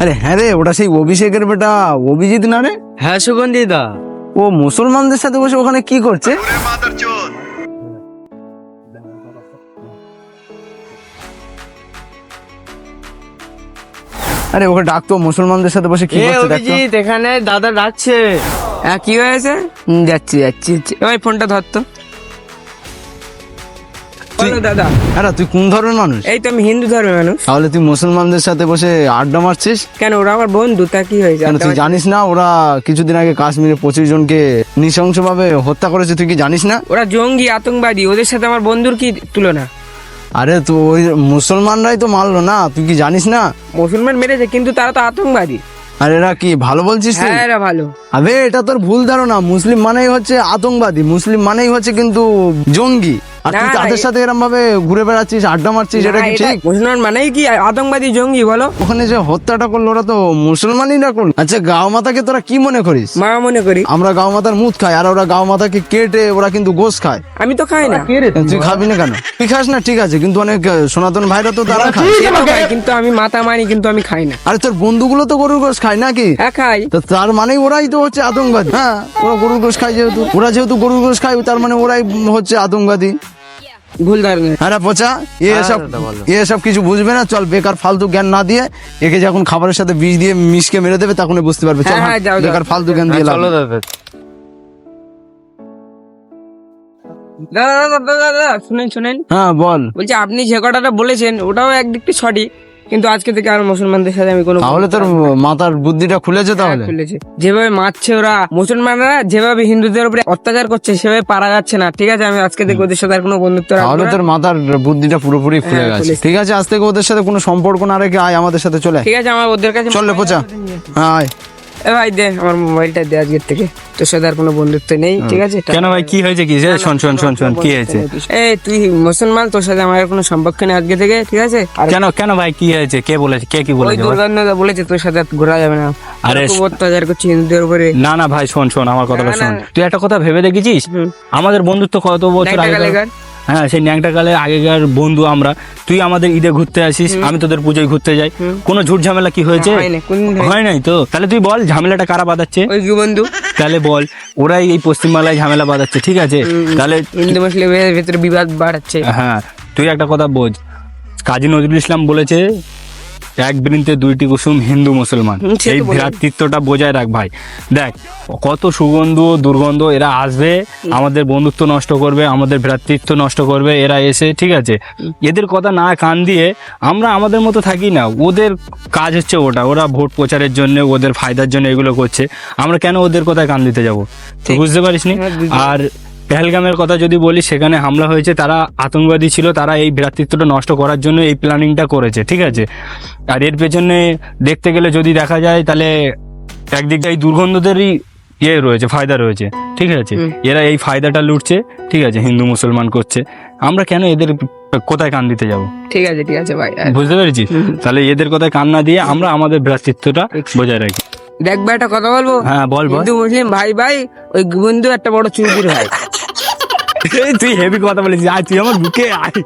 আরে হ্যাঁ রে, ওটা সেই অভিষেকের বেটা অভিজিৎ না রে? হ্যাঁ সুগন্ধি দা। ও মুসলমানদের সাথে বসে ওখানে কি করছে? আরে ওকে ডাকতো, মুসলমানদের সাথে বসে কি করছে দেখতো। অভিজিৎ এখানে দাদা ডাকছে। হ্যাঁ কি হয়েছে? যাচ্ছি যাচ্ছি। ভাই ফোনটা ধরতো। বলো দাদা। আরে তুই কোন ধরনের মানুষ? এই তো আমি হিন্দু ধর্মের মানুষ। তাহলে তুই মুসলমানদের সাথে বসে আড্ডা মারছিস কেন, ওরা আমার বন্ধু, তা কি হয়েছে? কেন? তুই জানিস না ওরা কিছুদিন আগে কাশ্মীরে 25 জনকে নৃশংসভাবে হত্যা করেছে? তুই কি জানিস না? ওরা জঙ্গি আতঙ্কবাদী, ওদের সাথে আমার বন্ধুর কি তুলনা? আরে তো ওই মুসলমানরাই তো মারলো না, তুই কি জানিস না? মুসলমান মেরেছে কিন্তু তারা তো আতঙ্কবাদী। আর এরা কি ভালো বলছিস তুই? হ্যাঁ এরা ভালো। আবে এটা তোর ভুল ধারণা। মুসলিম মানেই হচ্ছে আতঙ্কবাদী, মুসলিম মানেই হচ্ছে কিন্তু জঙ্গি। আর তুই না, তাদের সাথে এরকম ভাবে ঘুরে বেড়াচ্ছিস, আড্ডা মারছিস, এটা কি ঠিক? মুসলমান মানেই কি আতঙ্কবাদী জঙ্গি বলো? ওখানে যে হত্যাটা করলো ওরা তো মুসলমানই না করলো। আচ্ছা গাও মাতাকে তোরা কি মনে করিস? মা মনে করি। আমরা গাও মাতার মুদ খাই, আর ওরা গাও মাতাকে কেটে ওরা কিন্তু গোশ খায়। আমি তো খাই না। তুই খাবি না কেন? তুই খাস না ঠিক আছে, কিন্তু অনেক সনাতন ভাইরা তো তারা খায়। সেটা খাই, কিন্তু আমি মাথা মানি, কিন্তু আমি খাই না। আরে তোর বন্ধুগুলো তো গরুর গোশ খায় নাকি? হ্যাঁ খাই। তো তার মানে ওরাই তো হচ্ছে আতঙ্কবাদী। হ্যাঁ ওরা গরুর গোশ খায়, যেহেতু গরুর গোশ খায় তার মানে ওরাই হচ্ছে আতঙ্কবাদী। ভুল ধারণা। আরে পচা এসব কিছু বুঝবে না। চল বেকার ফালতু জ্ঞান না দিয়ে, একে যখন খাবারের সাথে বিষ দিয়ে মিশকে মেরে দেবে তখন বুঝতে পারবে। চল হ্যাঁ, যাও, যাও। বেকার ফালতু জ্ঞান দিয়ে লাভ নেই। দাদা শুনেন শুনেন, হ্যাঁ বল। বলছি আপনি যে কথাটা বলেছেন ওটাও একদিক থেকে সঠিক, কিন্তু আজকে থেকে আর মুসলমানদের সাথে আমি কোনো তাহলে তোর মাথার বুদ্ধিটা খুলেছে তাহলে? খুলেছে। যেভাবে মারছে ওরা, মুসলমানরা যেভাবে হিন্দুদের উপরে অত্যাচার করছে সেভাবে পারা যাচ্ছে না। ঠিক আছে, আমি আজকে থেকে ওদের সাথে আর কোনো বন্ধুত্ব রাখবো তাহলে না। তোর মাথার বুদ্ধিটা পুরোপুরি খুলে হ্যাঁ, গেছে। খুলেছে। ঠিক আছে, আজ থেকে ওদের সাথে কোনো সম্পর্ক না রেখে আয় আমাদের সাথে চলে। ঠিক আছে, আমার ওদের কাছে চল রে পচা, হ্যাঁ আয়। এ ভাই দে আমার মোবাইলটা দে, আজকের থেকে তোর সাথে আর কোনো বন্ধুত্ব নেই। ঠিক আছে? কেন ভাই কি হয়েছে? কি শোন কি হয়েছে? এই তুই মুসলমান, তোর সাথে আমার আর কোনো সম্পর্ক নেই আজকে থেকে। ঠিক আছে? আর কেন কেন ভাই কি হয়েছে? কে বলেছে? কে কি ওই বলেছে ভাই? দুর্গন্ধদা বলেছে তোর সাথে আর ঘোরা যাবে না। আরে খুব অত্যাচার করছে হিন্দুদের উপরে। না না ভাই শোন আমার কথাটা না, শোন। না। তুই একটা কথা ভেবে দেখেছিস? আমাদের বন্ধুত্ব কত বছর ন্যাংটা আগে? গালেগার। হ্যাঁ সেই ন্যাংটা কালে আগেকার বন্ধু আমরা। তুই আমাদের ঈদে ঘুরতে আসিস, আমি তোদের পুজোয় ঘুরতে যাই। কোনো ঝুট ঝামেলা কি হয়েছে? হয় না, কোনদিন হয় না। হয় নাই তো? তাহলে তুই বল ঝামেলাটা কারা বাঁধাচ্ছে? ওই কি বন্ধু তাহলে বল ওরাই এই পশ্চিমবাংলায় ঝামেলা বাঁধাচ্ছে। ঠিক আছে, তাহলে হিন্দু মুসলিমের ভেতরে বিবাদ বাড়াচ্ছে। হ্যাঁ তুই একটা কথা বোঝ, কাজী নজরুল ইসলাম বলেছে এক বৃন্তে দুইটি কুসুম, হিন্দু মুসলমান। সে তো এই বলেন। ভ্রাতৃত্বটা বজায় রাখ ভাই। দেখ কত সুগন্ধ দুর্গন্ধ এরা আসবে, আমাদের বন্ধুত্ব নষ্ট করবে, আমাদের ভ্রাতৃত্ব নষ্ট করবে এরা এসে। ঠিক আছে, এদের কথা না কান দিয়ে আমরা আমাদের মতো থাকি না। ওদের কাজ হচ্ছে ওটা, ওরা ভোট প্রচারের জন্য ওদের ফায়দার জন্য এগুলো করছে। আমরা কেন ওদের কথায় কান দিতে যাবো? তুই বুঝতে পারিস নি? হ্যাঁ, বুঝতে আর পেহেলগামের কথা যদি বলি, সেখানে হামলা হয়েছে, তারা আতঙ্কবাদী ছিল, তারা এই ভ্রাতৃত্বটা নষ্ট করার জন্য এই প্ল্যানিংটা করেছে। ঠিক আছে, আর এর পেছনে দেখতে গেলে যদি দেখা যায় তাহলে একদিক দিয়ে এই দুর্গন্ধদেরই রয়েছে, ফায়দা রয়েছে। ঠিক আছে, এরা এই ফায়দাটা লুটছে। ঠিক আছে, হিন্দু মুসলমান করছে। আমরা কেন এদের কোথায় কান দিতে যাব? ঠিক আছে ঠিক আছে ভাই। বুঝতে পেরেছিস? তাহলে এদের কথায় কান না দিয়ে আমরা আমাদের ভ্রাতৃত্বটা বজায় রাখি। দেখ ভাই একটা কথা বলবো। হ্যাঁ বল বল। হিন্দু মুসলিম ভাই ভাই, ওই বন্ধু একটা বড় চুরির ভাই। তুই হেভি কথা বলেছিস, আয় তুই আমার বুকে আয়।